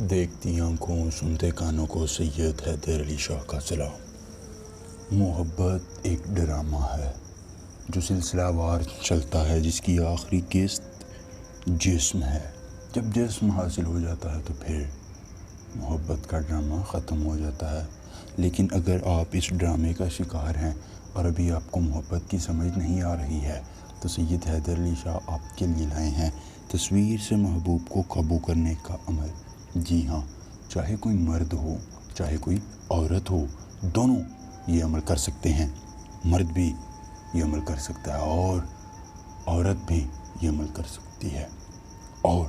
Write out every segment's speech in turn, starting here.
دیکھتی آنکھوں سنتے کانوں کو سید حیدر علی شاہ کا سلام۔ محبت ایک ڈرامہ ہے جو سلسلہ وار چلتا ہے، جس کی آخری قسط جسم ہے۔ جب جسم حاصل ہو جاتا ہے تو پھر محبت کا ڈرامہ ختم ہو جاتا ہے۔ لیکن اگر آپ اس ڈرامے کا شکار ہیں اور ابھی آپ کو محبت کی سمجھ نہیں آ رہی ہے تو سید حیدر علی شاہ آپ کے لیے لائے ہیں تصویر سے محبوب کو قابو کرنے کا عمل۔ جی ہاں، چاہے کوئی مرد ہو چاہے کوئی عورت ہو، دونوں یہ عمل کر سکتے ہیں۔ مرد بھی یہ عمل کر سکتا ہے اور عورت بھی یہ عمل کر سکتی ہے، اور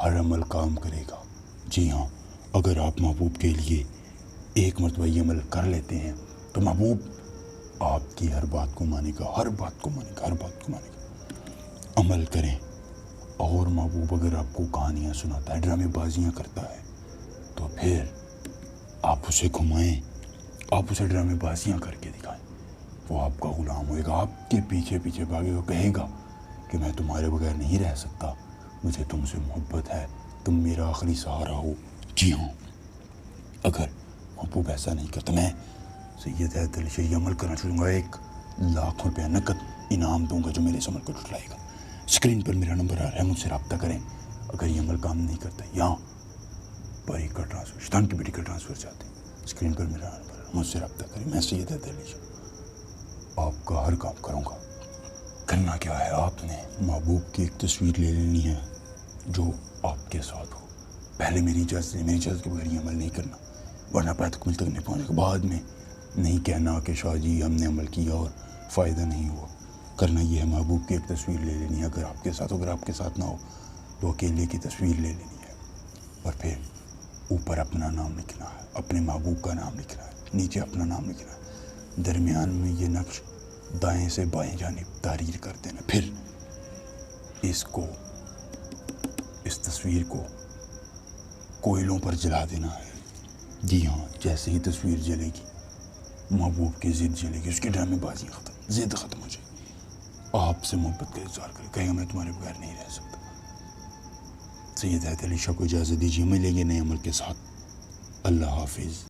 ہر عمل کام کرے گا۔ جی ہاں، اگر آپ محبوب کے لیے ایک مرتبہ یہ عمل کر لیتے ہیں تو محبوب آپ کی ہر بات کو مانے گا، ہر بات کو مانے گا، ہر بات کو مانے گا۔ عمل کریں۔ اور محبوب اگر آپ کو کہانیاں سناتا ہے، ڈرامے بازیاں کرتا ہے، تو پھر آپ اسے گھمائیں، آپ اسے ڈرامے بازیاں کر کے دکھائیں۔ وہ آپ کا غلام ہوئے گا، آپ کے پیچھے پیچھے بھاگے گا، کہے گا کہ میں تمہارے بغیر نہیں رہ سکتا، مجھے تم سے محبت ہے، تم میرا آخری سہارا ہو۔ جی ہاں، اگر محبوب ایسا نہیں کرتا، میں سید حیدر علی شاہ یہ عمل کرنا چھوڑوں گا، 1,00,000 روپیہ نقد انعام دوں گا جو میرے اس عمل کو جھٹلائے گا۔ اسکرین پر میرا نمبر آ رہا ہے، مجھ سے رابطہ کریں۔ اگر یہ عمل کام نہیں کرتا یا بھائی کا ٹرانسفر، شیطان کی بیٹی کا ٹرانسفر چاہتے ہیں، اسکرین پر میرا نمبر ہے، مجھ سے رابطہ کریں۔ میں سید حیدر علی شاہ آپ کا ہر کام کروں گا۔ کرنا کیا ہے، آپ نے محبوب کی ایک تصویر لے لینی ہے جو آپ کے ساتھ ہو۔ پہلے میری اجازت لیں، میری اجازت کے بغیر یہ عمل نہیں کرنا، ورنہ تکمیل تک نہیں پہنچے گا۔ بعد میں نہیں کہنا کہ شاہ جی ہم نے عمل کیا اور فائدہ نہیں ہوا۔ کرنا یہ ہے، محبوب کی ایک تصویر لے لینی ہے، اگر آپ کے ساتھ ہو، اگر آپ کے ساتھ نہ ہو تو اکیلے کی تصویر لے لینی ہے، اور پھر اوپر اپنا نام لکھنا ہے، اپنے محبوب کا نام لکھنا ہے، نیچے اپنا نام لکھنا ہے، درمیان میں یہ نقش دائیں سے بائیں جانب تحریر کر دینا۔ پھر اس تصویر کو کوئلوں پر جلا دینا ہے۔ جی ہاں، جیسے ہی تصویر جلے گی محبوب کی ضد جلے گی، اس کی ڈرامے بازی ختم، ضد ختم ہو جائے گی، آپ سے محبت کا اظہار کرے، کہے گا میں تمہارے بغیر نہیں رہ سکتا۔ سید حیدر علی شاہ کو اجازت دیجیے، ملیں گے نئے عمل کے ساتھ۔ اللہ حافظ۔